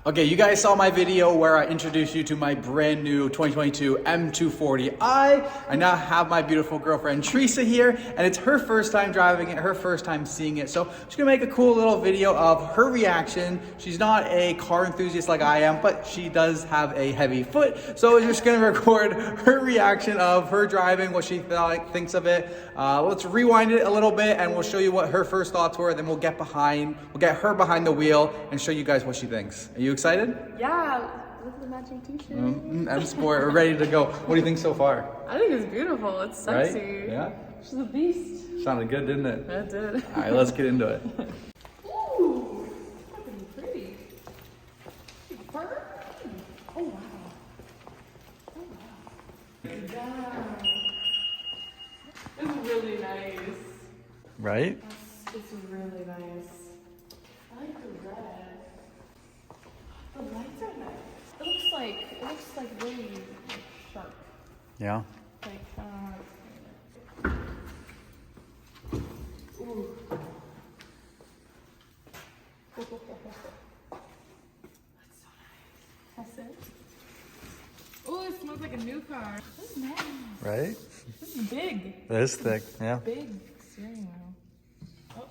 Okay, you guys saw my video where I introduced you to my brand new 2022 M240i. I now have my beautiful girlfriend Teresa here, and it's her first time driving it, her first time seeing it. So she's gonna make a cool little video of her reaction. She's not a car enthusiast like I am, but she does have a heavy foot. So we're just gonna record her reaction of her driving, what she thinks of it. Let's rewind it a little bit and we'll show you what her first thoughts were. Then we'll get her behind the wheel and show you guys what she thinks. Are you excited? Yeah, look at the matching t-shirt. M Sport, we're ready to go. What do you think so far? I think it's beautiful. It's sexy. Right? Yeah? She's a beast. Sounded good, didn't it? It did. All right, let's get into it. Ooh, fucking pretty. Perf. Oh, wow. Oh, wow. Yeah. It's really nice. Right? It's really nice. I like the red. The lights are nice. It looks like really sharp. Yeah. Like, ooh. That's so nice. That's it. Oh, it smells like a new car. This is nice. Right? This is big. It is thick, yeah. Big steering wheel. Oh.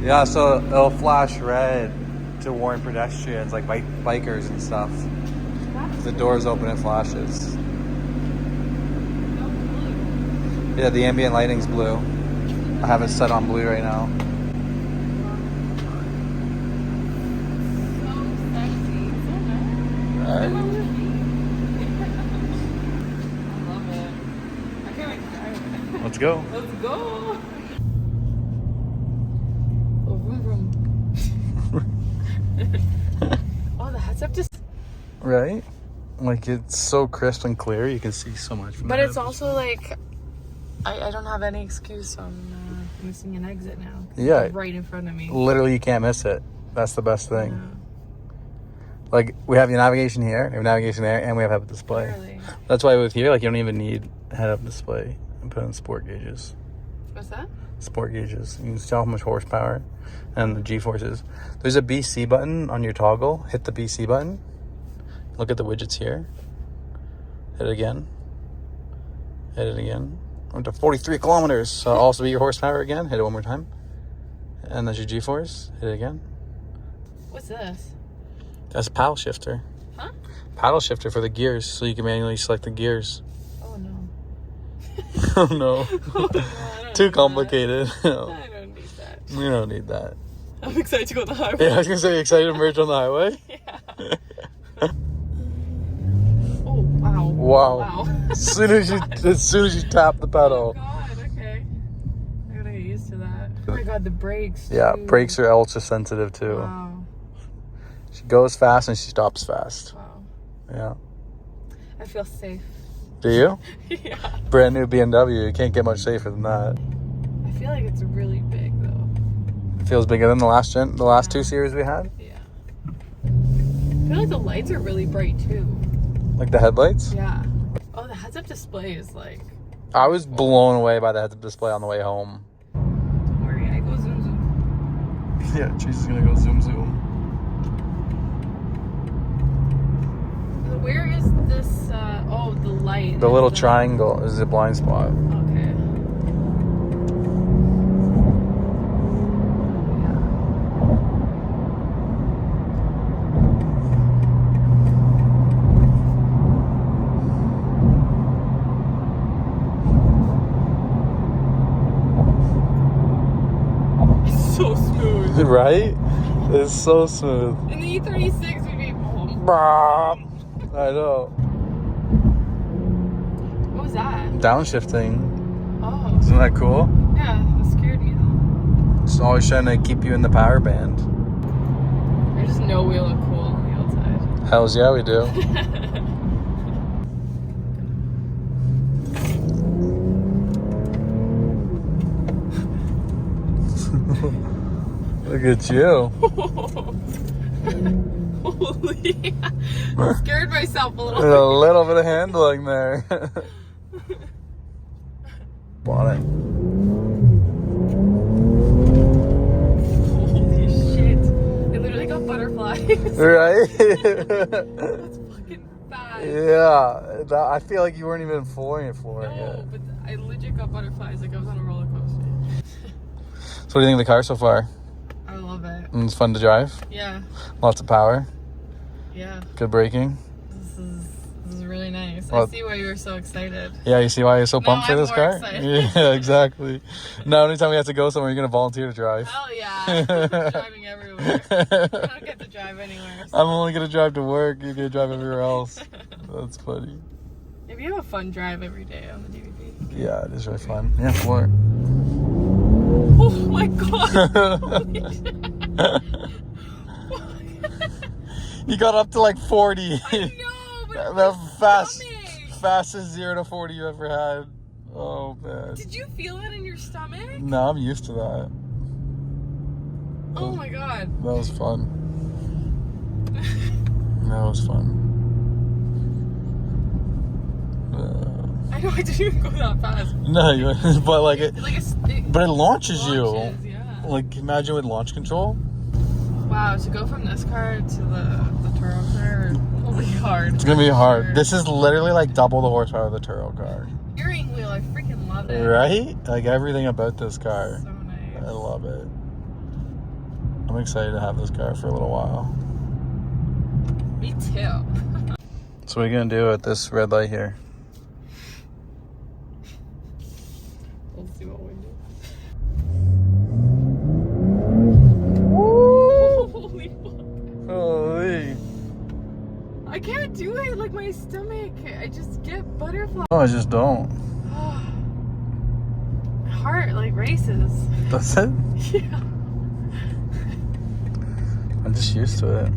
Yeah, so it'll flash red to warn pedestrians, like bikers and stuff. If the door's open, it flashes. Yeah, the ambient lighting's blue. I have it set on blue right now. I love it. I can't wait to drive it. Let's go. Let's go. Oh, vroom vroom. Oh, the heads up just. Right? Like it's so crisp and clear, you can see so much from But the it's also like, I don't have any excuse on missing an exit now. Yeah. It's right in front of me. Literally, you can't miss it. That's the best thing. Yeah. Like we have the navigation here, we have navigation there, and we have head-up display. Really? That's why with here, like you don't even need head-up display and put in sport gauges. What's that? Sport gauges. You can tell how much horsepower and the G-forces. There's a BC button on your toggle. Hit the BC button. Look at the widgets here. Hit it again. Hit it again. Went to 43 kilometers. So it'll also be your horsepower again. Hit it one more time. And that's your G-force. Hit it again. What's this? That's a paddle shifter. Huh? Paddle shifter for the gears, so you can manually select the gears. Oh no. Oh no. No, Too complicated. No. I don't need that. We don't need that. I'm excited to go on the highway. Yeah, I was gonna say, excited to merge on the highway? Yeah. Oh wow. Wow. As soon as you tap the Oh pedal. god, okay. I gotta get used to that. Oh my god, the brakes too. Yeah, brakes are ultra sensitive too. Wow. She goes fast and she stops fast. Wow. Yeah. I feel safe. Do you? Yeah. Brand new BMW, you can't get much safer than that. I feel like it's really big though. It feels bigger than the last two series we had. Yeah. I feel like the lights are really bright too. Like the headlights? Yeah. Oh, the heads-up display is like. I was blown away by the heads-up display on the way home. Don't worry, I go zoom zoom. Yeah, Teresa's gonna go zoom zoom. Where is this? Oh, the light. The little triangle is the blind spot. Okay. It's so smooth. Right? It's so smooth. In the E36 would be. I know. What was that? Downshifting. Oh. Isn't that cool? Yeah, it scared me though. It's always trying to keep you in the power band. I just know we look cool on the outside. Hells yeah, we do. Look at you. Holy. I scared myself a little There's a little bit of handling there. Bought it. Holy shit. I literally got butterflies. Right? That's fucking bad. Yeah. I feel like you weren't even flooring it No, yet. but I legit got butterflies like I was on a roller coaster. So what do you think of the car so far? I love it. And it's fun to drive? Yeah. Lots of power? Yeah. Good braking? This is really nice. Well, I see why you were so excited. Yeah, you see why you're so pumped for I'm this more car? excited. Yeah, exactly. Now, anytime we have to go somewhere, you're going to volunteer to drive. Hell yeah. I'm driving everywhere. I don't get to drive anywhere. So. I'm only going to drive to work. You're going to drive everywhere else. That's funny. Maybe you have a fun drive every day on the DVD. Yeah, it is really fun. Yeah, floor. Oh my god. Holy shit. You got up to like 40. I know, but the fastest 0 to 40 you ever had. Oh man. Did you feel it in your stomach? No, I'm used to that. Oh my god. That was fun. That was fun. I know, I didn't even go that fast. No, but like it, but it launches you. Yeah. Like imagine with launch control. Wow, to go from this car to the Turo car will be hard. It's gonna be hard. Sure. This is literally like double the horsepower of the Turo car. Steering wheel, I freaking love it. Right? Like everything about this car. So nice. I love it. I'm excited to have this car for a little while. Me too. So what are you gonna do at this red light here? We'll see what we do. Holy fuck. Holy. I can't do it, like my stomach. I just get butterflies. No, I just don't. My heart like races. That's it? Yeah. I'm just used to it.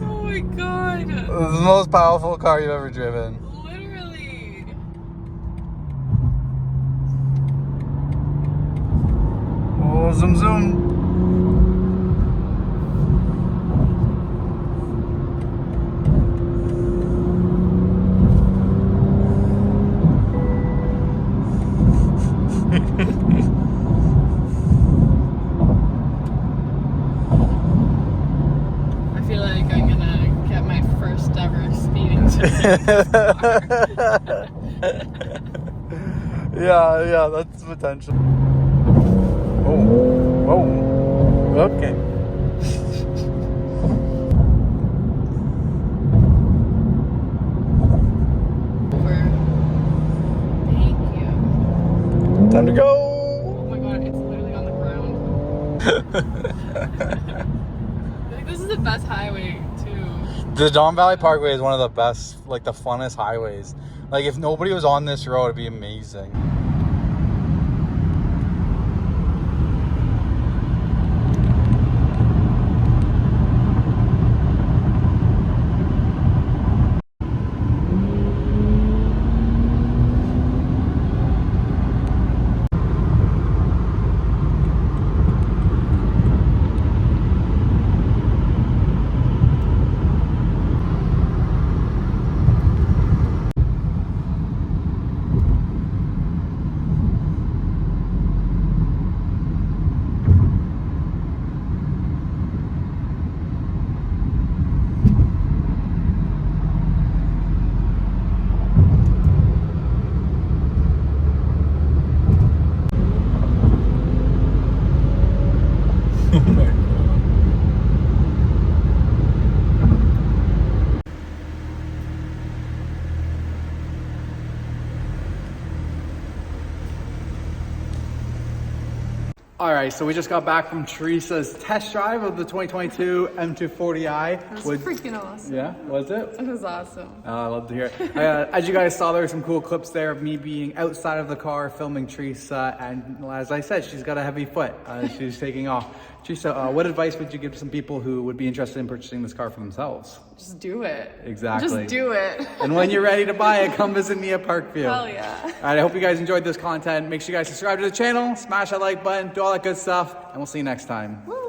Oh my god. This is the most powerful car you've ever driven. Literally. Oh, zoom zoom. I feel like I'm gonna get my first ever speeding ticket. Yeah, that's potential. Oh, okay. Thank you. Time to go. Oh my god, it's literally on the ground. Like, this is the best highway too. The Don Valley Parkway is one of the best, like the funnest highways. Like if nobody was on this road, it'd be amazing. All right, so we just got back from Teresa's test drive of the 2022 M240i. It was freaking awesome. Yeah, was it? It was awesome. I love to hear it. As you guys saw, there were some cool clips there of me being outside of the car filming Teresa, and as I said, she's got a heavy foot. She's taking off. Teresa, what advice would you give to some people who would be interested in purchasing this car for themselves? Just do it. Exactly. Just do it. And when you're ready to buy it, come visit me at Parkview. Hell yeah. All right, I hope you guys enjoyed this content. Make sure you guys subscribe to the channel, smash that like button, do all that good stuff, and we'll see you next time. Woo.